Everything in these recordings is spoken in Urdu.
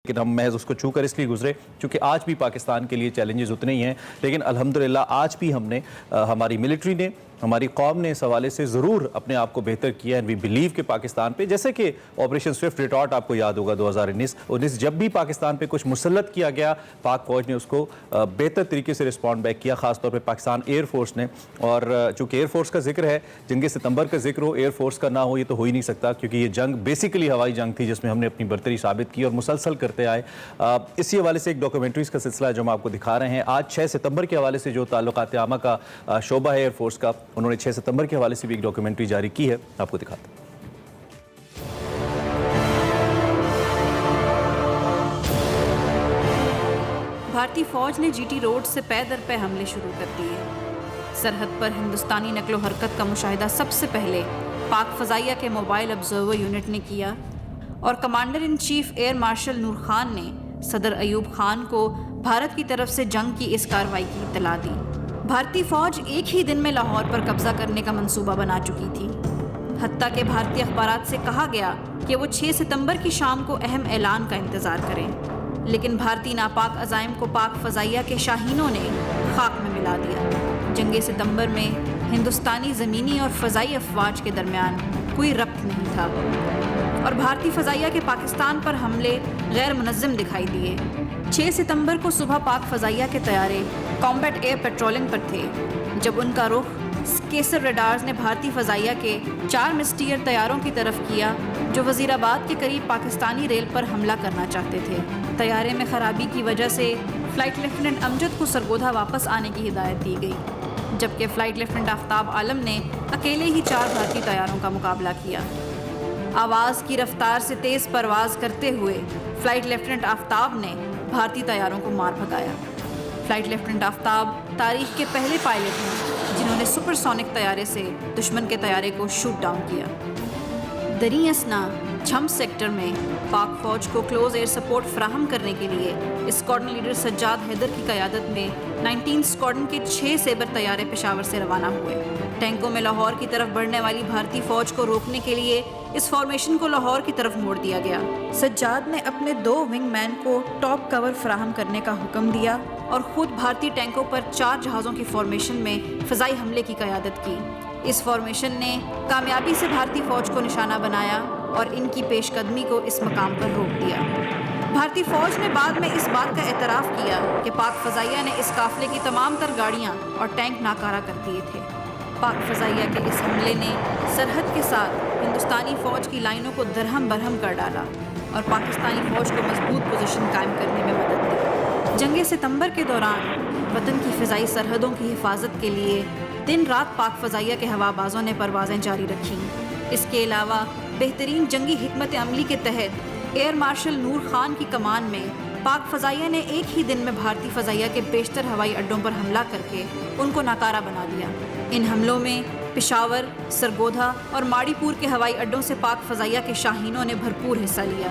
لیکن ہم محض اس کو چھو کر اس لیے گزرے چونکہ آج بھی پاکستان کے لیے چیلنجز اتنے ہی ہیں، لیکن الحمدللہ آج بھی ہم نے ہماری ملٹری نے ہماری قوم نے اس حوالے سے ضرور اپنے آپ کو بہتر کیا ہے. وی بلیو کہ پاکستان پہ جیسے کہ آپریشن سوئفٹ ریٹارٹ آپ کو یاد ہوگا 2019 جب بھی پاکستان پہ کچھ مسلط کیا گیا پاک فوج نے اس کو بہتر طریقے سے رسپونڈ بیک کیا، خاص طور پہ پاکستان ایئر فورس نے. اور چونکہ ایئر فورس کا ذکر ہے، جنگ ستمبر کا ذکر ہو ایئر فورس کا نہ ہو یہ تو ہو ہی نہیں سکتا، کیونکہ یہ جنگ بیسیکلی ہوائی جنگ تھی جس میں ہم نے اپنی برتری ثابت کی اور مسلسل کرتے آئے. اسی حوالے سے ایک ڈاکومنٹریز کا سلسلہ جو ہم آپ کو دکھا رہے ہیں، آج 6 ستمبر کے حوالے سے جو تعلقات عامہ کا شعبہ ہے ایئر فورس کا، انہوں نے 6 ستمبر کے حوالے سے بھی ایک ڈاکومنٹری جاری کی ہے، آپ کو دکھاتے ہیں. بھارتی فوج نے جی ٹی روڈ سے پے در پے حملے شروع کر دیے. سرحد پر ہندوستانی نقل و حرکت کا مشاہدہ سب سے پہلے پاک فضائیہ کے موبائل آبزرور یونٹ نے کیا اور commander in chief air marshal Nur Khan نے صدر ایوب خان کو بھارت کی طرف سے جنگ کی اس کارروائی کی اطلاع دی. بھارتی فوج ایک ہی دن میں لاہور پر قبضہ کرنے کا منصوبہ بنا چکی تھی، حتیٰ کہ بھارتی اخبارات سے کہا گیا کہ وہ 6 ستمبر کی شام کو اہم اعلان کا انتظار کریں، لیکن بھارتی ناپاک عزائم کو پاک فضائیہ کے شاہینوں نے خاک میں ملا دیا. جنگ ستمبر میں ہندوستانی زمینی اور فضائی افواج کے درمیان کوئی ربط نہیں تھا اور بھارتی فضائیہ کے پاکستان پر حملے غیر منظم دکھائی دیے. 6 ستمبر کو صبح پاک فضائیہ کے طیارے کامبیٹ ایئر پیٹرولنگ پر تھے جب ان کا رخ کیسر ریڈارز نے بھارتی فضائیہ کے 4 مسٹیئر طیاروں کی طرف کیا جو وزیر آباد کے قریب پاکستانی ریل پر حملہ کرنا چاہتے تھے. طیارے میں خرابی کی وجہ سے فلائٹ لیفٹیننٹ امجد کو سرگودھا واپس آنے کی ہدایت دی گئی، جبکہ فلائٹ لیفٹیننٹ آفتاب عالم نے اکیلے ہی 4 بھارتی طیاروں کا مقابلہ کیا. آواز کی رفتار سے تیز پرواز کرتے ہوئے فلائٹ لیفٹیننٹ آفتاب نے بھارتی طیاروں کو مار بھگایا. فلائٹ لیفٹیننٹ آفتاب تاریخ کے پہلے پائلٹ ہیں جنہوں نے سپر سونک طیارے سے دشمن کے طیارے کو شوٹ ڈاؤن کیا. دریں اثنا چھم سیکٹر میں پاک فوج کو کلوز ایئر سپورٹ فراہم کرنے کے لیے اسکواڈرن لیڈر سجاد حیدر کی قیادت میں 19 اسکواڈرن کے 6 سیبر طیارے پشاور سے روانہ ہوئے. ٹینکوں میں لاہور کی طرف بڑھنے والی بھارتی فوج کو روکنے کے لیے اس فارمیشن کو لاہور کی طرف موڑ دیا گیا. سجاد نے اپنے 2 ونگ مین کو ٹاپ کور فراہم کرنے کا حکم دیا اور خود بھارتی ٹینکوں پر 4 جہازوں کی فارمیشن میں فضائی حملے کی قیادت کی. اس فارمیشن نے کامیابی سے بھارتی فوج کو نشانہ بنایا اور ان کی پیش قدمی کو اس مقام پر روک دیا. بھارتی فوج نے بعد میں اس بات کا اعتراف کیا کہ پاک فضائیہ نے اس قافلے کی تمام تر گاڑیاں اور ٹینک ناکارہ کر دیے تھے. پاک فضائیہ کے اس حملے نے سرحد کے ساتھ ہندوستانی فوج کی لائنوں کو درہم برہم کر ڈالا اور پاکستانی فوج کو مضبوط پوزیشن قائم کرنے میں مدد دی. جنگ ستمبر کے دوران وطن کی فضائی سرحدوں کی حفاظت کے لیے دن رات پاک فضائیہ کے ہوا بازوں نے پروازیں جاری رکھیں. اس کے علاوہ بہترین جنگی حکمت عملی کے تحت ایئر مارشل نور خان کی کمان میں پاک فضائیہ نے ایک ہی دن میں بھارتی فضائیہ کے بیشتر ہوائی اڈوں پر حملہ کر کے ان کو ناکارہ بنا دیا. ان حملوں میں پشاور، سرگودھا اور ماڑی پور کے ہوائی اڈوں سے پاک فضائیہ کے شاہینوں نے بھرپور حصہ لیا.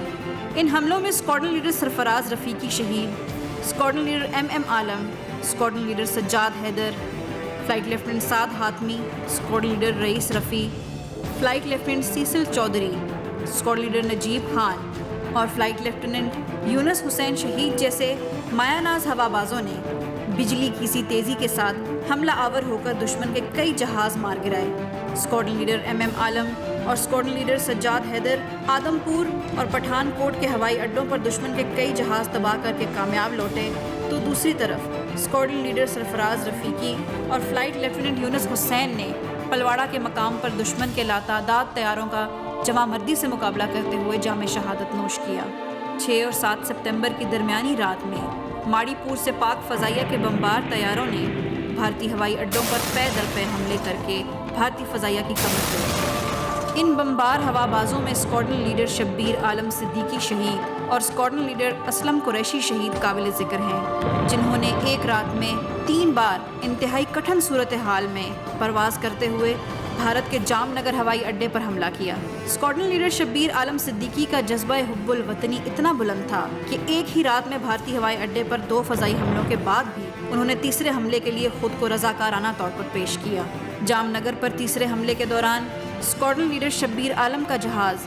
ان حملوں میں اسکواڈرن لیڈر سرفراز رفیقی شہید، squadron leader M Alam, squadron leader Sajjad Haider, flight lieutenant Saad Hatmi, squadron leader Rais Rafi, flight lieutenant Cecil Chaudhry, squadron leader Najeeb Khan اور فلائٹ لیفٹیننٹ یونس حسین شہید جیسے مایہ ناز ہوا بازوں نے بجلی کی سی تیزی کے ساتھ حملہ آور ہو کر دشمن کے کئی جہاز مار گرائے. اسکواڈرن لیڈر ایم عالم اور اسکواڈرن لیڈر سجاد حیدر آدم پور اور پٹھان کوٹ کے ہوائی اڈوں پر دشمن کے کئی جہاز تباہ کر کے کامیاب لوٹے، تو دوسری طرف اسکواڈرن لیڈر سرفراز رفیقی اور فلائٹ لیفٹیننٹ یونس حسین نے پلواڑہ کے مقام پر دشمن کے لاتعداد طیاروں کا جمع مردی سے مقابلہ کرتے ہوئے جام شہادت نوش کیا. 6 اور 7 ستمبر کی درمیانی رات میں ماڑی پور سے پاک فضائیہ کے بمبار طیاروں نے بھارتی ہوائی اڈوں پر پے در پے حملے کر کے بھارتی فضائیہ کی کمر توڑی. ان بمبار ہوا بازوں میں اسکواڈرن لیڈر شبیر عالم صدیقی شہید اور اسکواڈرن لیڈر اسلم قریشی شہید قابل ذکر ہیں، جنہوں نے ایک رات میں 3 بار انتہائی کٹھن صورتحال میں پرواز کرتے ہوئے بھارت کے جام نگر ہوائی اڈے پر حملہ کیا. اسکواڈرن لیڈر شبیر عالم صدیقی کا جذبہ حب الوطنی اتنا بلند تھا کہ ایک ہی رات میں بھارتی ہوائی اڈے پر 2 فضائی حملوں کے بعد بھی انہوں نے تیسرے حملے کے لیے خود کو رضاکارانہ طور پر پیش کیا. جام نگر پر تیسرے حملے کے دوران اسکواڈرن لیڈر شبیر عالم کا جہاز